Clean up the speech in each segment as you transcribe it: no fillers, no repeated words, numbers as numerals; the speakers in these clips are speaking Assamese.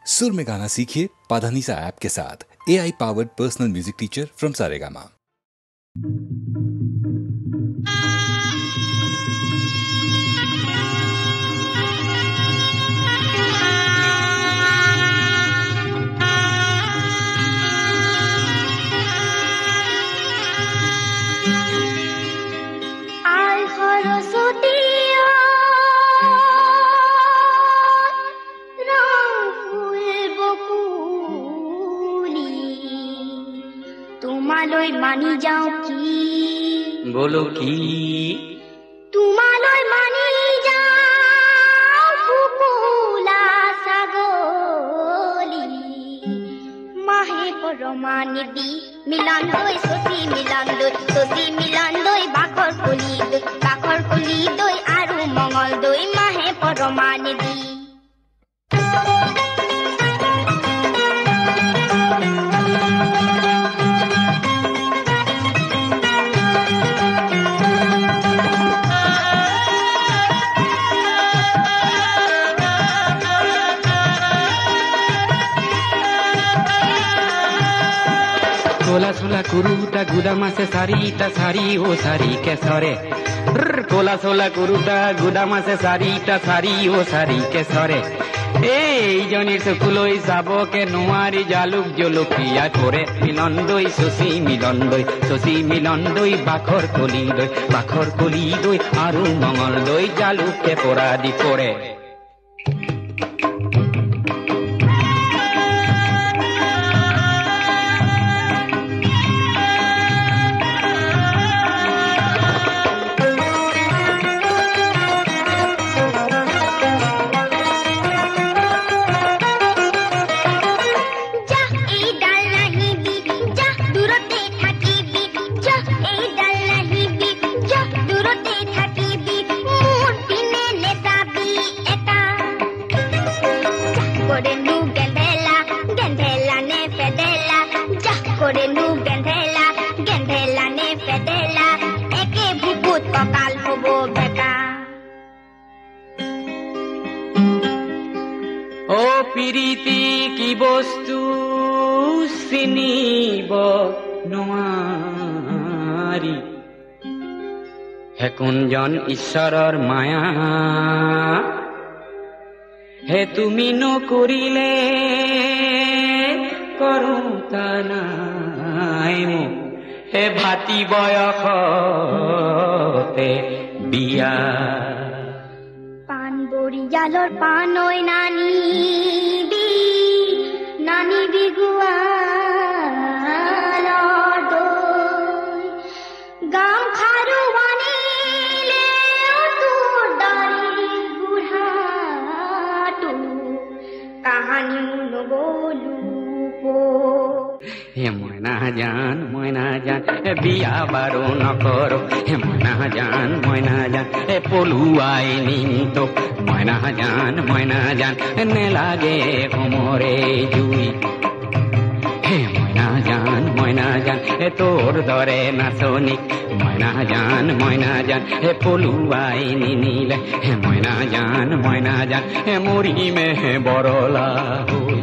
सुर में गाना सीखिए पाधानीसा ऐप के साथ। AI powered personal music teacher from Saregama. তোমালৈ মানি যাও কি বলো কি তোমালৈ মানি যাও ফুপুলা ছাগলী মাহে পৰমা নিদি মিলন দৈ সচি মিলন দৈ বাখৰ কলি দৈ আৰু মঙল দৈ মাহে পৰমা নিদি কোলা সোলা কুরুটা গুদামাসে সারিটা সারি ও সারি কেসরে কোলা সোলা কুরুটা গুদামাসে সারিটা সারি ও সারি কেসরে এই জনের চকুলৈ যাবকে নোৱাৰি জালুক জলকীয়া কৰে মিলন দৈ শশী মিলন দৈ বাখৰ কলি দৈ আৰু মঙল দৈ জালুকে পৰা দি কৰে পিৰিতি কি বস্তু চিনিব নোৱাৰি হে কোনজন ঈশ্বৰৰ মায়া হে তুমি নকৰিলে কৰোতা নাই মোক হে ভাতি বয়সতে বিয়া জালৰ পানৈ নানি বিগুৱালৰ দৈ গাম খাৰু আনিলে তোৰ দাৰি বুঢ়াটো কাহানিও নগলো হে মইনা জান বিয়া বাৰু নকৰো হে মইনা জান পলুৱাই নিমতো মইনা জান নেলাগে সমৰে জুই হে মইনা জান তোৰ দৰে নাচনি মইনা জান পলুৱাই নিনিলে হে মইনা জান মৰিমে বৰলা হৈ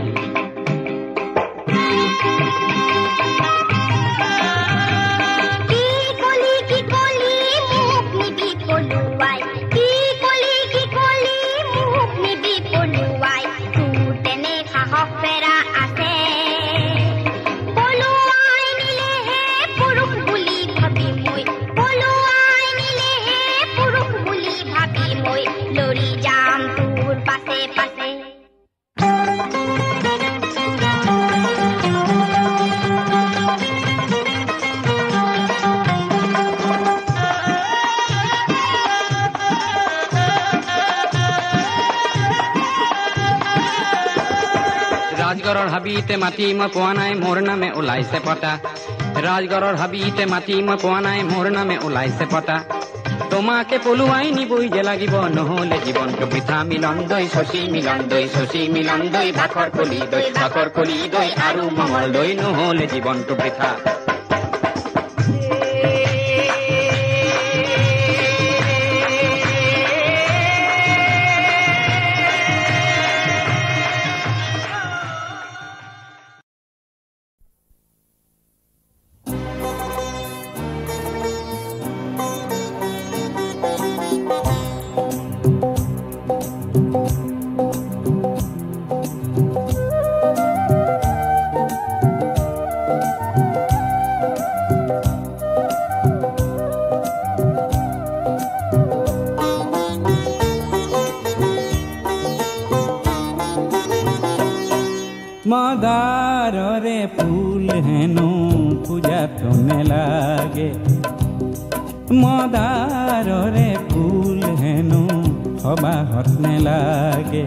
ৰাজগড়ৰ হাবিতে মাতি মই পোৱা নাই মোৰ নামে ওলাইছে পতা ৰাজগড়ৰ হাবিতে মাতি মই পোৱা নাই মোৰ নামে ওলাইছে পতা তোমাকে পলুৱাই নিবই যে লাগিব নহলে জীৱনটো বৃথা মিলন দৈ শশী মিলন দৈ ভাখৰ কলি দৈ আৰু মঙল দৈ নহলে জীৱনটো বৃথা মদাৰৰে ফুল হেনো পূজাত নেলাগে মদাৰৰে ফুল হেনো সবাহত নেলাগে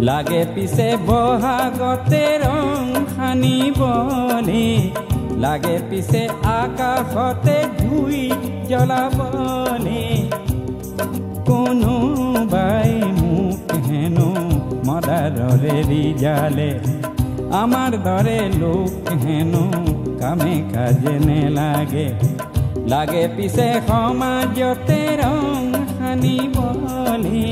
লাগে পিছে বহাগতে ৰং সানিবলে লাগে পিছে আকাশতে জুই জ্বলাবলে কোনোবাই মোক হেনো মদাৰৰে ৰিজালে আমার দরে লোক হেনো কামে কাজে নেলাগে লাগে পিছে সমাজতে রং সানিবলে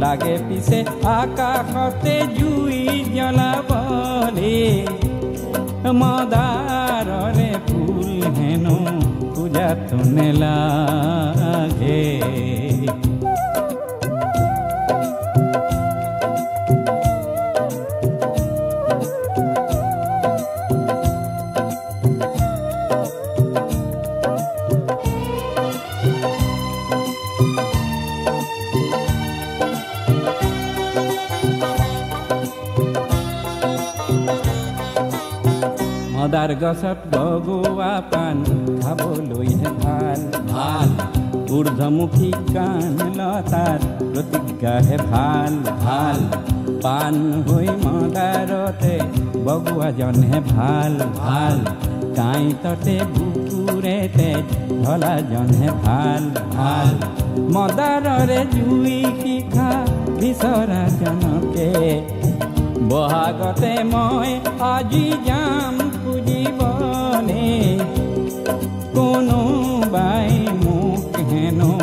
লাগে পিছে আকাশতে জুই জ্বলাবলে মদাররে ফুল হেনো পূজাত নেলাগে মদার গছত বগুৱা পান খাবলৈহে ভাল ভাল ঊৰ্ধ্বমুখী কাণ লতাৰ প্ৰতিজ্ঞাহে ভাল ভাল পান হৈ মদাৰতে বগুৱাজনহে ভাল ভাল কাঁইততে বুকুৰে তেজ ঢলাজনহে ভাল ভাল মদাৰৰে জুই শিখা বিচৰাজনকে বহাগতে মই আজি যাম খুজিবলে কোনোবাই মোক হেনো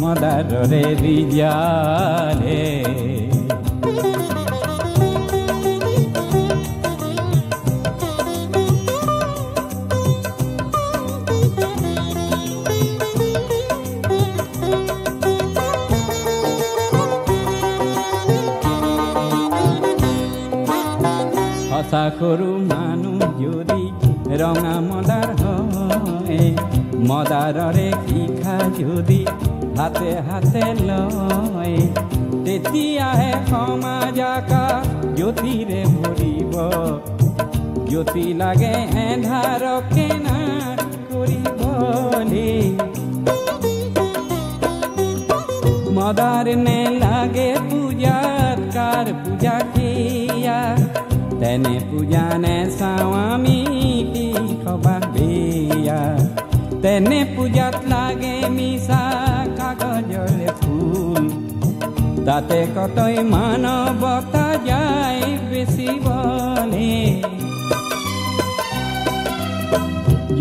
মদাৰৰে ৰিজালে সৰু মানুহ যদি ৰঙা মদাৰ হয় মদাৰৰে শিখা যদি হাতে হাতে লয় তেতিয়াহে সমাজ আকাশ জ্যোতিৰে ভৰিব জ্যোতি লাগে এন্ধাৰকে না কৰিবলে মদাৰ নেলাগে পূজাত কাৰ পূজা কিয়া তেনে পূজা নে চাওঁ আমি কি সবাহ বেয়া তেনে পূজাত লাগে মিছা কাগজৰে ফুল তাতে কতই মানৱতা যায় বেচিবলে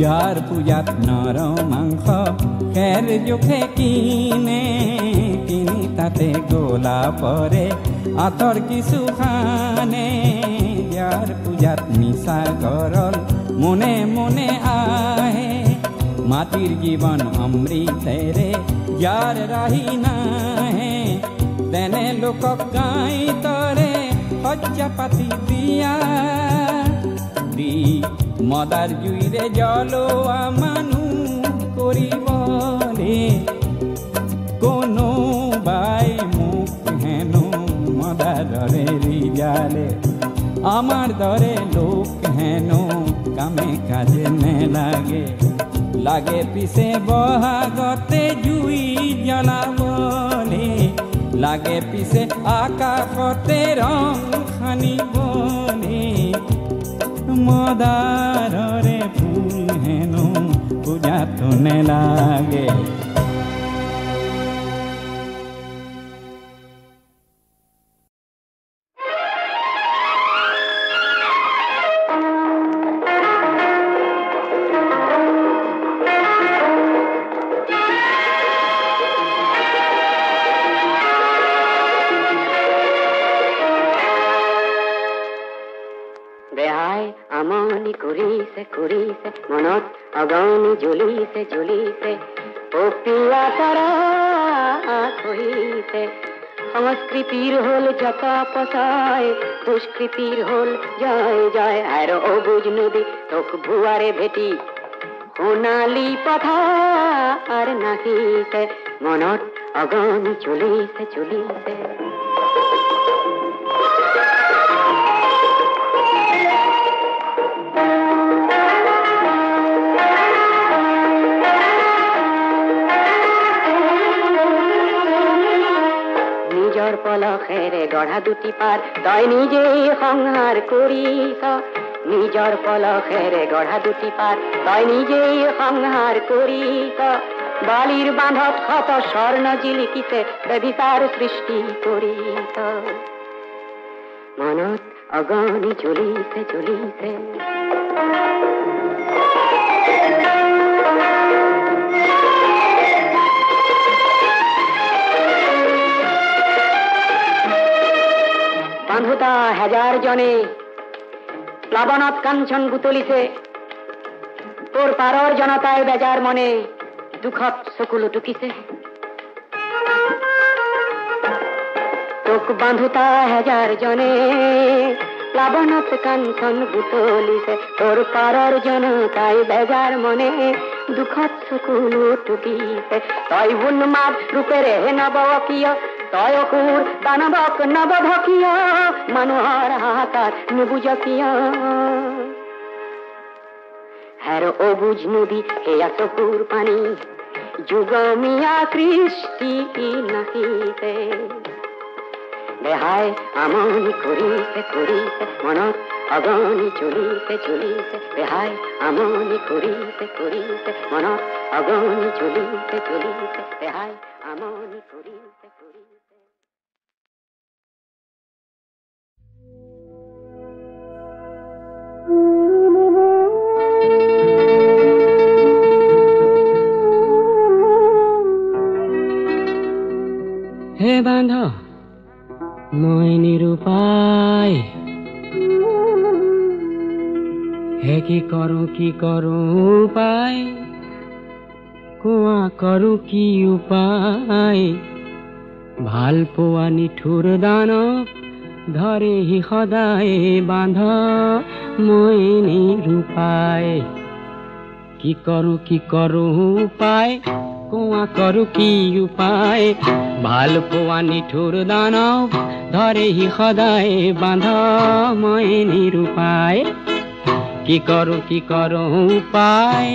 যাৰ পূজাত নৰ মাংস খেৰ জোখে কিনে কিনি তাতে গোলা পৰে আঁতৰ কিছু খানে যাৰ পূজাত মিছা গৰল মনে মনে আহে মাটিৰ জীৱন অমৃতেৰে যাৰ ৰাহি নাহে তেনে লোকক গাইতৰে সজ্জা পাতি দিয়া দি মদাৰ জুইৰে জ্বলোৱা মানুহ কৰিবলে কোনোবাই মোক হেনো মদাৰৰে ৰিজালে আমার দরে লোক হেনো কামে কাজে নেলাগে লাগে পিছে বহাগতে জুই জ্বলাবলে লাগে পিছে আকাশতে রং সানিবলে মদাররে ফুল হেনো পূজাত নেলাগে কৰিছে মনত অগণি জ্বলিছে জ্বলিছে পপিয়া তৰা কৈছে সংস্কৃতিৰ হল জতা পচাই দুষ্কৃতিৰ হল জয় জয় আৰু অবুজ নদী তোক ভুৱাৰে ভেটি সোণালী পথাৰ নাচিছে মনত অগণি জ্বলিছে জ্বলিছে গঢ়া দুটি পাৰ তই নিজেই সংহাৰ কৰিছ নিজৰ পলখেৰে গঢ়া দুটি পাৰ তই নিজেই সংহাৰ কৰিছ বালিৰ বান্ধত শত স্বৰ্ণ জিলিকিছে বেবিচাৰ সৃষ্টি কৰিছ মনত অগণি জ্বলিছে জ্বলিছে বান্ধোতা হাজাৰ জনে প্লাৱনত কাঞ্চন বুটলিছে তোৰ পাৰৰ জনতাই বেজাৰ মনে দুখত চকুলো টুকিছে তোক বান্ধোতা হাজাৰ জনে প্লাৱনত কাঞ্চন বুটলিছে তোৰ পাৰৰ জনতাই বেজাৰ মনে দুখত চকুলো টুকিছে তই উন্মাদ ৰূপেৰে নৱকিয় তই অসুৰ দানৱক নৱধকিয় মানুহৰ হাহাকাৰ নুবুজ কিয় হেৰ অবুজ নদী সেয়া চকুৰ পানী যুগমীয়া সৃষ্টি নাহিছে দেহাই আমনি কৰিছে কৰিছে মনত অগণি জ্বলিছে জ্বলিছে দেহাই আমনি কৰিছে কৰিছে মনত অগণি জ্বলিছে জ্বলিছে দেহাই আমনি কৰিছে কৰিছে হে বান্ধ মই নিৰুপায় হে কি কৰো উপায় কোৱা কৰো কি উপায় ভাল পোৱা নিঠুৰ দানৱ ধৰেহি সদায় বান্ধ মই নিৰুপায় কি কৰো উপায় কোৱা কৰো কি উপায় ভাল পোৱা নিঠুৰ দানৱ ধৰেহি সদায় বান্ধ মই নিৰুপায় কি কৰো উপায়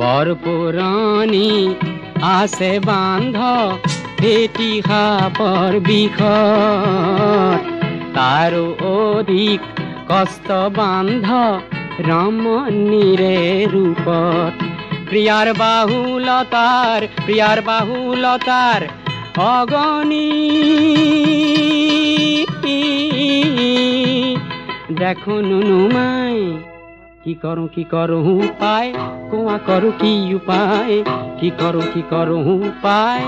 বৰ পুৰণি আছে বান্ধ ভেটি সাপৰ বিষত তাৰো অধিক কষ্ট বান্ধ ৰমণীৰে ৰূপত প্ৰিয়াৰ বাহুলতাৰ অগণি দেখো নুনুমাই কি কৰো উপায় কোৱা কৰো কি উপায় কি কৰো উপায়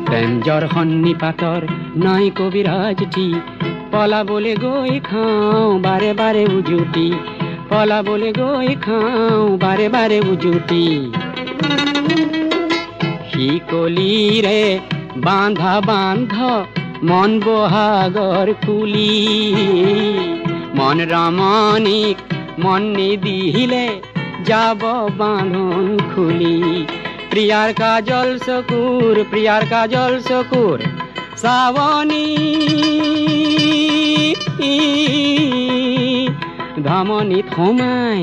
প্ৰেমজৰ সন্নিপাতৰ নাই কবিৰাজটি পলাবলে গৈ খাওঁ বাৰে বাৰে উজুটি পলাবলে গৈ খাওঁ বাৰে বাৰে উজুটি শিকলিৰে বান্ধ মন বহাগৰ কুলি মন ৰমণীক মন নিদিলে যাব বান্ধন খুলি প্ৰিয়াৰ কাজল চকুৰ চাৱনী ধমনীত সোমাই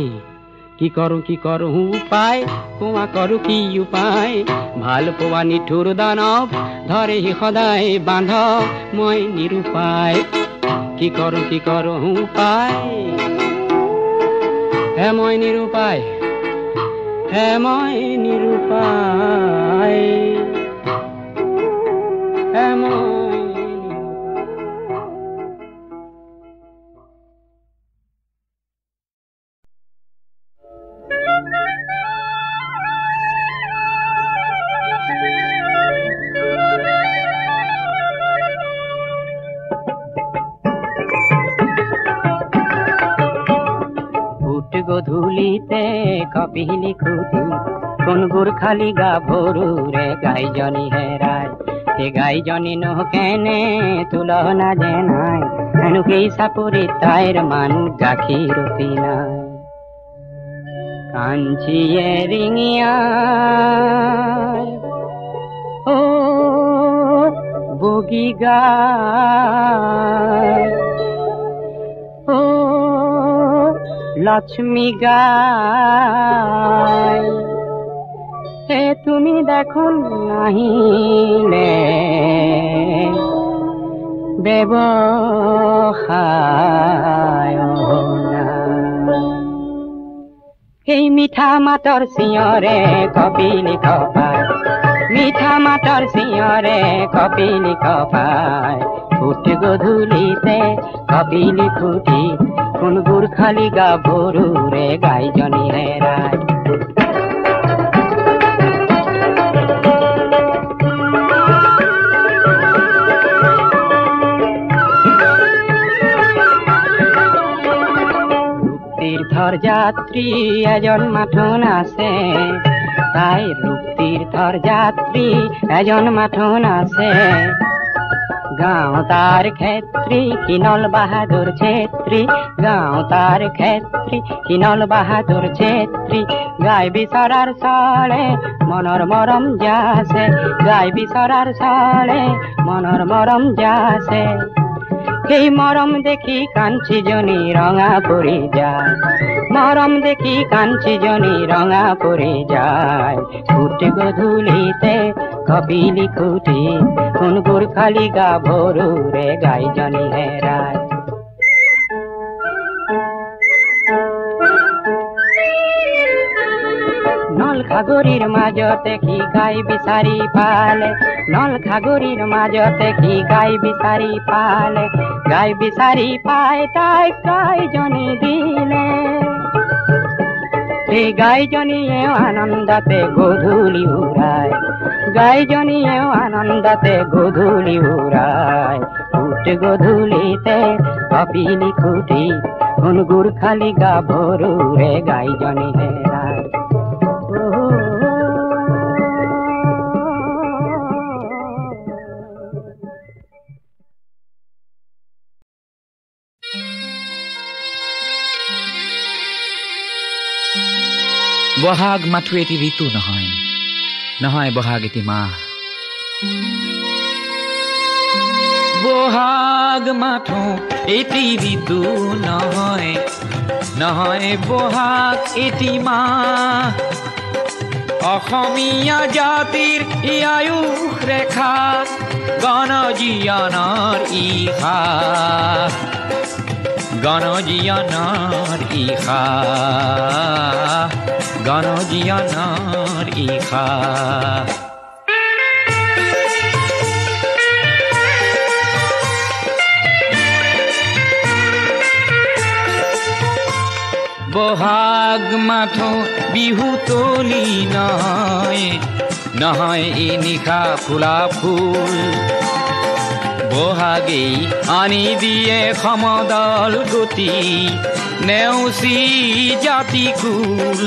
কি কৰো উপায় কোৱা কৰো কি উপায় ভাল পোৱা নিঠুৰ দানৱ ধৰেহি সদায় বান্ধ মই নিৰুপায় কি কৰো উপায় হে মই নিৰুপায় হে মই নিৰুপায় হে মই গধূলিতে কপিলি খুটি কোন গোৰ্খালি গাভৰুৰে গাইজনী হেৰাই সেই গাইজনী নো কেনে তুলনা যে নাই এনেকেই চাপৰি তাইৰ মান গাখীৰতি নাই কাঞ্চিয়ে ৰিঙিয়া বগী গায় ও লক্ষ্মী গায় হে তুমি দেখো নাহিলে ব্যৱসায় এই মিঠা মাতৰ চিঞৰে কপিলি কপায় মিঠা মাতৰ চিঞৰে কপিলি কপায় ফুট গধূলিতে কপিলি ফুটি কোন গোৰ্খালী গাভৰুৰে গাইজনী হেৰায় তীৰ্থৰ যাত্ৰী এজন মাথোন আছে তাই ৰূপ তীৰ্থৰ যাত্ৰী এজন মাথোন আছে গাঁও তাৰ ক্ষেত্ৰী কিনল বাহাদুৰ ছেত্ৰী গাঁও তাৰ ক্ষেত্ৰী কিনল বাহাদুৰ ছেত্ৰী গাই বিচৰাৰ চলে মনৰ মৰম যাছে গাই বিচৰাৰ চলে মনৰ মৰম যাছে সেই মৰম দেখি কাঞ্চীজনী ৰঙা পৰি যায় মৰম দেখি কাঞ্চীজনী ৰঙা পৰি যায় ফুট গধূলিতে কপিলি খুটি কোন গোৰ্খালী গাভৰুৰে গাইজনী হেৰায় নল খাগৰিৰ মাজতে কি গাই বিচাৰি পালে নল খাগৰিৰ মাজতে কি গাই বিচাৰি পালে গাই বিচাৰি পাই তাইক গাইজনী দিলে সেই গাইজনীয়েও আনন্দতে গধূলি উৰায় গাইজনীয়েও আনন্দতে গধূলি উৰায় ফুট গধূলিতে কপিলি খুটি কোন গোৰ্খালী গাভৰুৰে গাইজনী হেৰায় বহাগ মাথো এটি ঋতু নহয় নহয় বহাগ এটি মাহ বহাগ মাথো এটি ঋতু নহয় নহয় বহাগ এটি মাহ অসমীয়া জাতিৰ ই আয়ুস ৰেখা গণজীৱনৰ ইহা গণজীৱনৰ ইহা গণজীৱনৰ ইহা বহাগ মাথো বিহু তলি নহয় নহয় ই নিশা ফুলা ফুল বহাগেই আনি দিয়ে সমদল গতি নেওচি জাতি কুল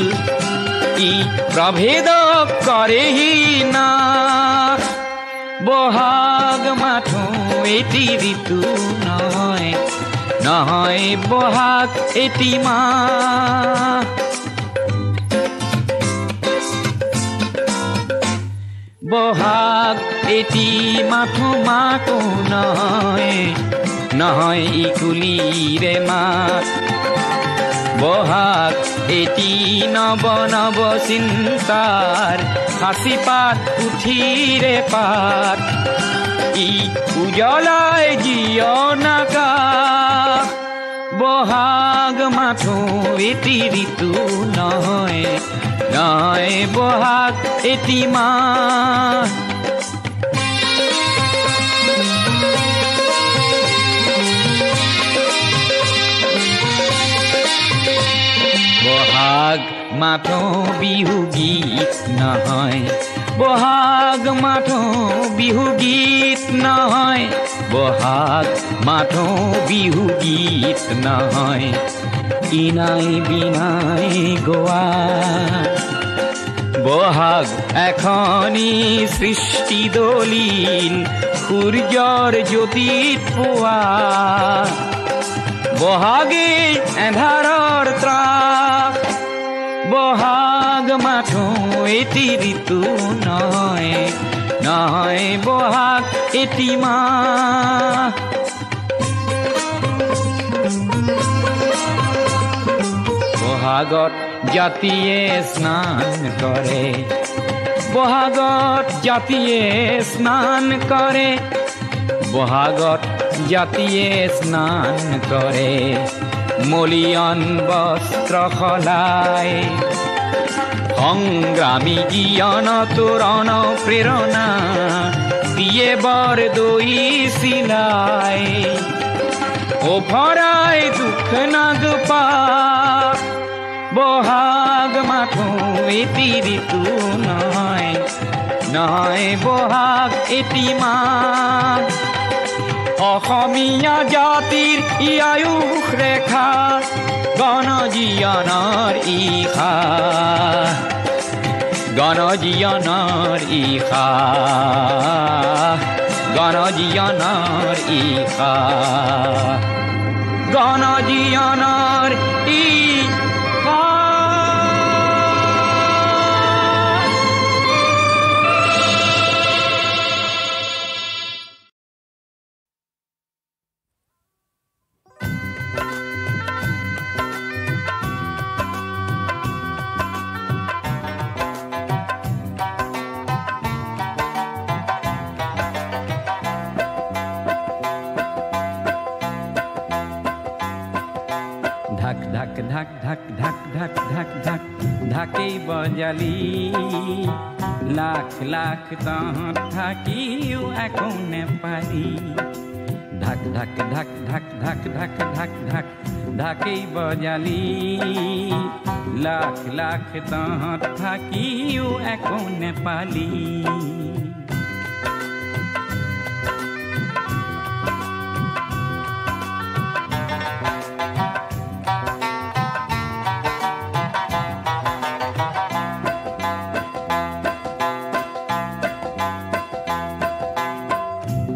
ই প্ৰভেদ কৰেহি না বহাগ মাথো এটি ঋতু নহয় নহয় বহাগ এটি মাহ বহাগ এটি মাথো মাতো নহয় নহয় ই কুলিৰে মাত বহাগ এটি নব নব চিন্তাৰ সাঁচি পাত পুথিৰে পাত ই উজ্বলাই জীৱনাকা বহাগ মাথো এটি ঋতু নহয় নহয় বহাগ এটি মাহ বহাগ মাথো বিহু গীত নহয় বহাগ মাথো বিহু গীত নহয় বহাগ মাথো বিহু গীত নহয় ইনাই বিনাই গোৱা বহাগ এখনি সৃষ্টি দলিল সূৰ্যৰ জ্যোতিত পোৱা বহাগে এন্ধাৰৰ ত্ৰাস বহাগ মাথো এটি ঋতু নহয় নহয় বহাগ এটি মাহ। বহাগত জাতিয়ে স্নান কৰে, বহাগত জাতিয়ে স্নান কৰে, বহাগত জাতিয়ে স্নান কৰে, মলিয়ন বস্ত্ৰ সলাই। সংগ্ৰামী জ্ঞান তোৰণ প্ৰেৰণা দিয়ে বৰ দৈ চিলাই। অভৰাই দুখ নাগপা বহাগ মাথো এটি ঋতু নহয়, নহয় বহাগ এটি মাহ। অসমীয়া জাতিৰ ই আয়ুস ৰেখা, গণজীৱনৰ ইশা, গণজীৱনৰ ইশা, গণজীৱনৰ ইশা, গণজীৱনৰ ইশা। ঢাক ঢাক ঢাক ঢাক ঢাক ঢাক ঢাক ঢাক ঢাকেই বজালি, লাখ লাখ তহঁত থাকিও একো নেপালি। ঢাক ঢাক ঢাক ঢাক ঢাক ঢাক ঢাক ঢাক ঢাকেই বজালি, লাখ লাখ তহঁত থাকিও একো নেপালি।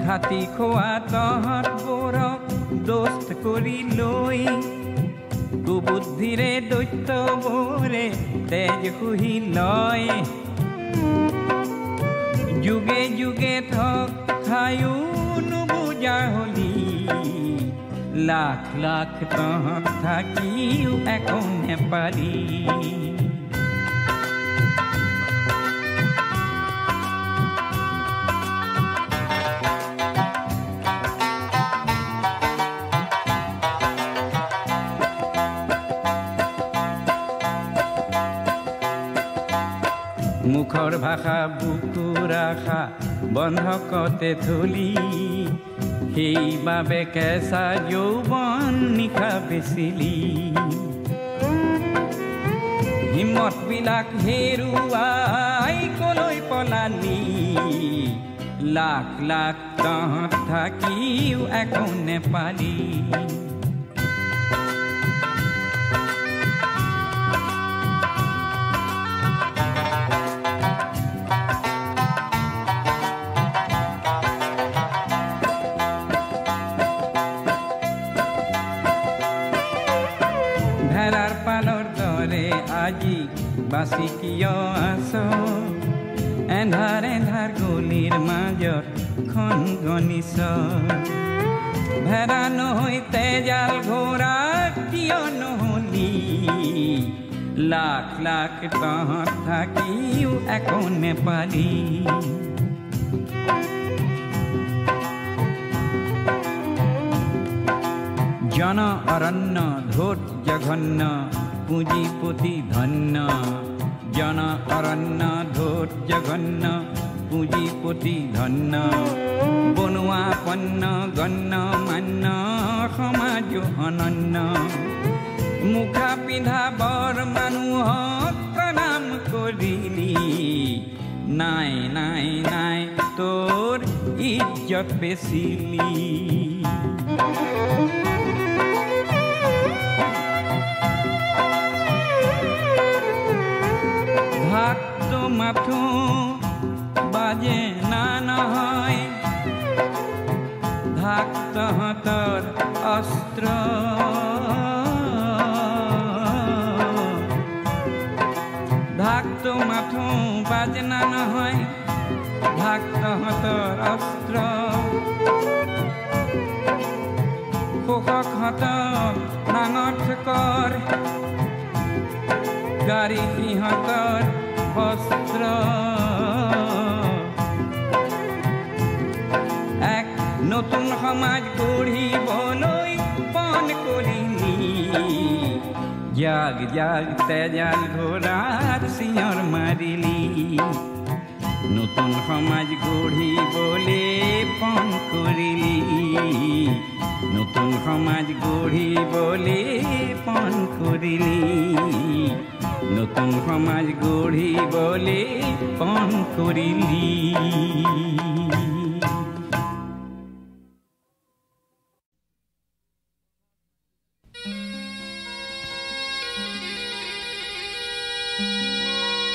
খাতি খোৱা তহঁত বোৰক দোস্ত কৰি লৈ, কুবুদ্ধিৰে দৈত্যবোৰে তেজ শুহি লয়। যুগে যুগে থক খায়ো নুবুজা হলি, লাখ লাখ তহঁত থাকিও একো নেপালি। মুখৰ ভাষা বুকুৰ আশা বন্ধকতে থলি, সেইবাবে কেঁচা যৌৱন নিশা বেচিলি। হিম্মতবিলাক হেৰুৱাই কলৈ পলালি, লাখ লাখ তহঁত থাকিও একো নেপালি। ভেড়াৰ পালৰ দৰে আজি বাচি কিয় আছ, এন্ধাৰ এন্ধাৰ গলিৰ মাজত খন গণিছ। ভেড়া নহৈ তেজাল ঘোঁৰা কিয় নহলি, লাখ লাখ তহঁত থাকিও একো নেপালি। জন অৰণ্য ধোত জঘন্য পুঁজিপতি ধন্য, জন অৰণ্য ধোত জঘন্য পুঁজিপতি ধন্য। বনোৱা পন্ন গণ্য মান্য সমাজ অনন্য, মুখা পিন্ধা বৰ মানুহক প্ৰণাম কৰিলি, নাই নাই নাই তোৰ ইজ্জত বেচিলি। ভাতটো মাথো বাজে না নহয়, ঢাক তহঁতৰ অস্ত্ৰ। ঢাকটো মাথো বাজে না নহয়, ঢাক কৃষকহঁতক নাঙঠ কৰ গাড়ী সিহঁতৰ বস্ত্ৰ এক নতুন সমাজ গঢ়িবলৈ পণ কৰিলি জাগ জাগ তেজাল ঘোঁৰাৰ চিঞৰ মাৰিলি নতুন সমাজ গঢ়িবলৈ পণ কৰিলি নতুন সমাজ গঢ়িবলৈ পণ কৰিলি নতুন সমাজ গঢ়িবলৈ পণ কৰিলি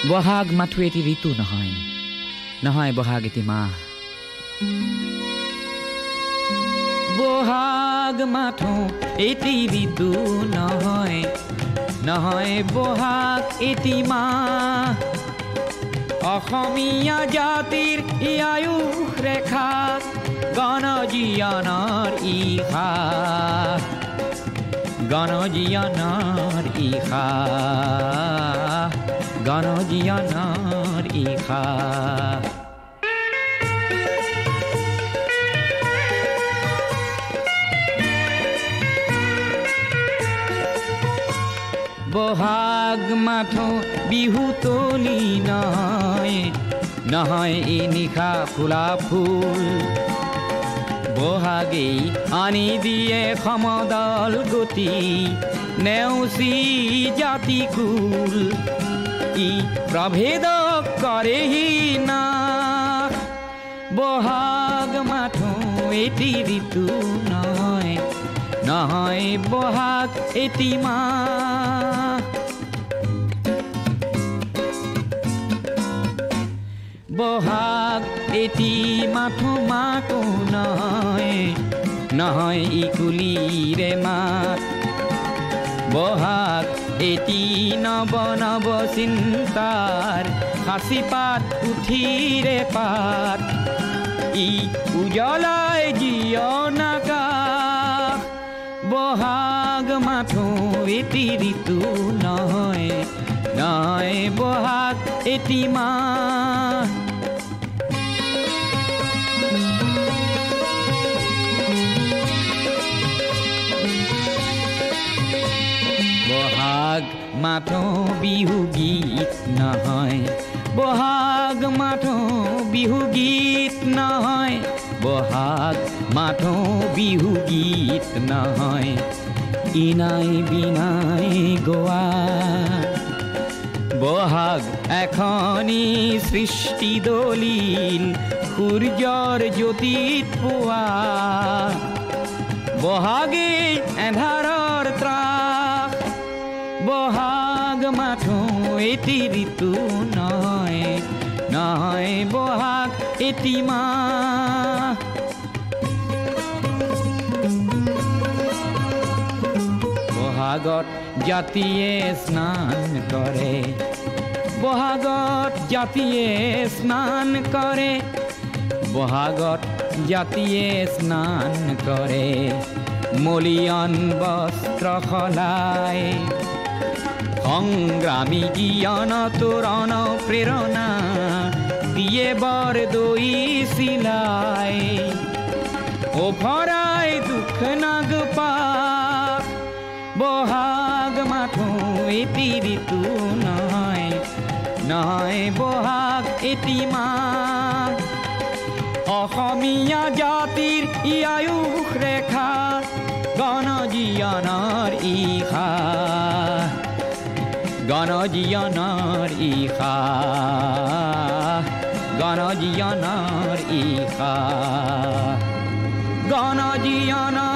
বহাগ মাথো এটি ঋতু নহয় নহয় বহাগ এটি মাহ বহাগ মাথো এটি ঋতু নহয় নহয় বহাগ এটি মাহ অসমীয়া জাতিৰ আয়ুস ৰেখা গণজীৱনৰ ইশা গণজীৱনৰ ইশা গণজীৱনৰ ইশা বহাগ মাথো বিহু তলি নহয় নহয় এই নিশা ফুলা ফুল বহাগেই আনি দিয়ে সমদল গতি নেওচি জাতিকুল ই প্ৰভেদ কৰেহি না বহাগ মাথো এটি ঋতু নহয় নহয় বহাগ এটি মাহ বহাগ এটি মাথো মাতো নহয় নহয় ই কুলিৰে মাত বহাগ এটি নৱ নৱ চিন্তাৰ সাঁচি পাত উঠিৰে পাত ই উজ্বলাই জীৱন আকাশ বহাগ মাথো এটি ঋতু নহয় নহয় বহাগ এটি মাহ বহাগ মাথো বিহু গীত নহয় বহাগ মাথো বিহু গীত নহয় বহাগ মাথো বিহু গীত নহয় ইনাই বিনাই গোৱা বহাগ এখনি সৃষ্টি দলিল সূৰ্যৰ জ্যোতিত পোৱা বহাগে এন্ধাৰৰ ত্ৰাস বহাগ মাথো এটি ঋতু নহয় নহয় বহাগ এটি মাহ বহাগত জাতিয়ে স্নান কৰে বহাগত জাতিয়ে স্নান কৰে বহাগত জাতিয়ে স্নান কৰে মলিয়ন বস্ত্ৰ সলাই সংগ্ৰামী জ্ঞান তোৰণ প্ৰেৰণা দিয়ে বৰ দৈ চিলাই অভৰাই দুখ নাগপা বহাগ মাথো এটি ঋতু নহয় নহয় বহাগ এটি মাহ অসমীয়া জাতিৰ আয়ুস ৰেখা গণজীৱনৰ ইশা গণজীৱনৰ ইশা গণজীৱনৰ ইশা গণজীৱনৰ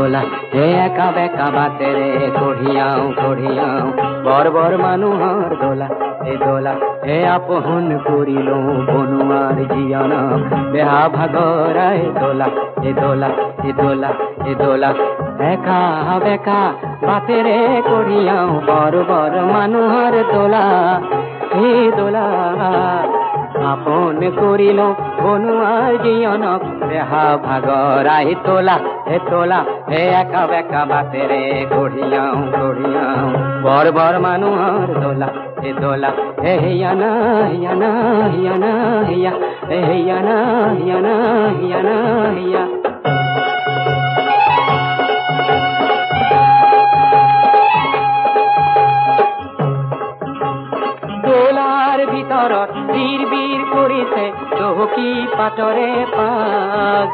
দোলা হে একা বেকা বাতেৰে কঢ়িয়াও বৰ বৰ মানুহৰ দোলা হে আপোন কৰিলো বনুৱাৰ জীয়নক বেহা ভাগৰাই দোলা একা বেকা বাতেৰে কঢ়িয়াও বৰ বৰ মানুহৰ দোলা হে দোলা আপোন কৰিলো বনুৱাৰ জীয়নক বেহা ভাগৰাই তোলা হে একা বেকা বাতেৰে কঢ়িয়াও বৰ বৰ মানুহৰ দোলা হে হিয়ানা হিয়া দোলাৰ ভিতৰত বীৰ কৰিছে চহকী পাতৰে পাগ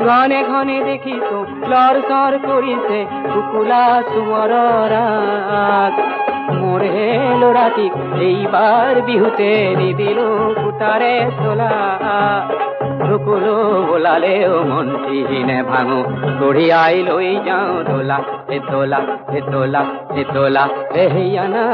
ঘনে ঘনে দেখিছো লৰ চৰ কৰিছে কুকুলা চুমৰৰ ৰাগ মোৰ হে ল'ৰাটিক এইবাৰ বিহুতে নিদিলো কুটাৰে চোলা ঢুকুলো বোলালেও মন্ত্ৰীহীনে ভাঙো কঢ়িয়াই লৈ যাওঁ দোলা হে হিয়ানা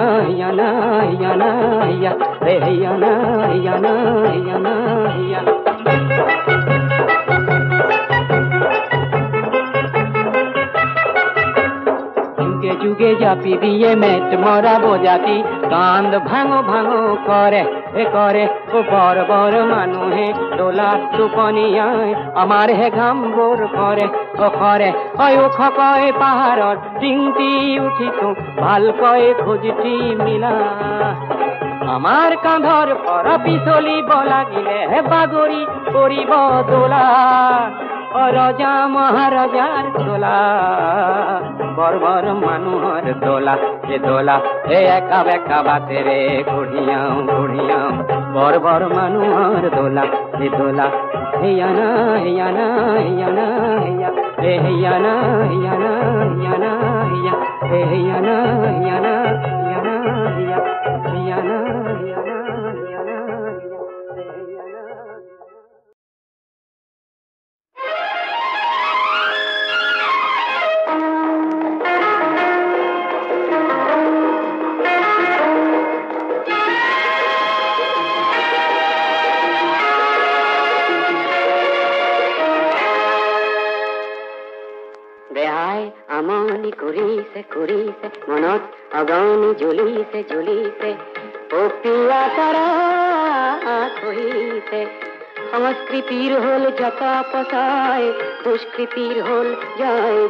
যুগে জাপি দিয়ে মেট মরা বোজাতি কান্দ ভাঙো করে ও বড় বড় মানুহে দোলা টোপনিয়ায় আমার হে ঘাম বোর করে ও খকয় পাহাড়ত টিংটি উঠিছো ভালকৈ খোঁজটি মিলা আমার কাঁধর পর পিছলিব লাগিলে বাগৰি পৰিব দোলা রজা মহারাজার দোলা বর বর মানুহর দোলা হে একা বেকা বাতেরে কঢ়িয়াও বর বর মানুহর দোলা হিয়ানা আমনি কৰিছে মনত অগনি জ্বলিছে পপিয়া তৰা কহিছে সংস্কৃতিৰ হল জতা পচাই দুষ্কৃতিৰ হল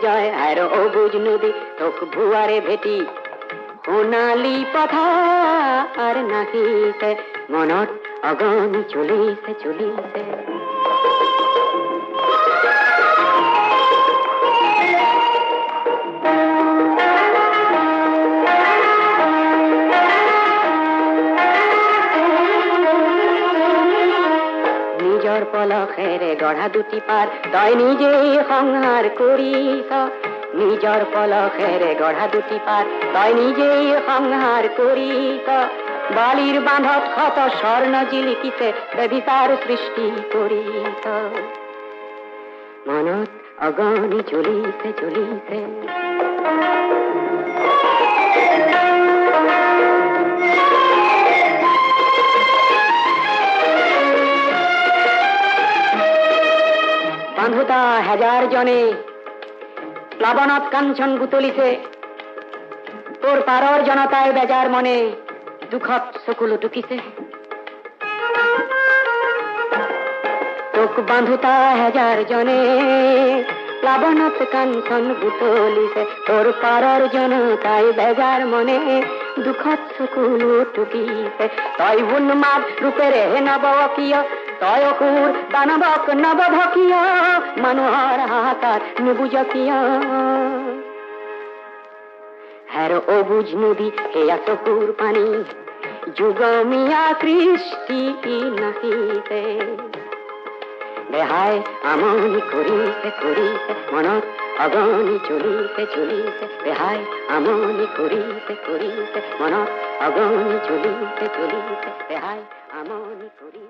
জয় আৰ অবুজ নদী তোক ভুয়াৰে ভেটি সোণালী পথাৰ নাহিছে মনত অগনি জ্বলিছে পলখেৰে গঢ়া দুটি পাৰ তই নিজেই সংহাৰ কৰিছ নিজৰ পলখেৰে গঢ়া দুটি পাৰ তই নিজেই সংহাৰ কৰিছ বালিৰ বান্ধত ক্ষত স্বৰ্ণ জিলিকিছে বেবিচাৰ সৃষ্টি কৰিছ মনত অগনি জ্বলিছে বান্ধুতা হাজাৰ জনে প্লাবনত কাঞ্চন গুতলিছে তোৰ পাৰৰ জনতাই বেজাৰ মনে দুখত চকুলো টুকিছে তোক বান্ধুতা হাজাৰ জনে প্লাবনত কাঞ্চন গুতলিছে তোৰ পাৰৰ জনতাই বেজাৰ মনে দুখত চকুলো টুকিছে তই উন্মাদ ৰূপেৰে নবকিয় তই অসুৰ দানৱক নবধকিয় মানুহৰ হাহাকাৰ নুবুজকিয় হেৰ অবুজ নদী সেয়া চকুৰ পানী যুগমীয়া সৃষ্টি নাহিছে বেহাই আমনি কৰিছে মনত অগনি জ্বলিছে বেহাই আমনি কৰিছে মনত অগনি জ্বলিছে বেহাই আমনি কৰিছে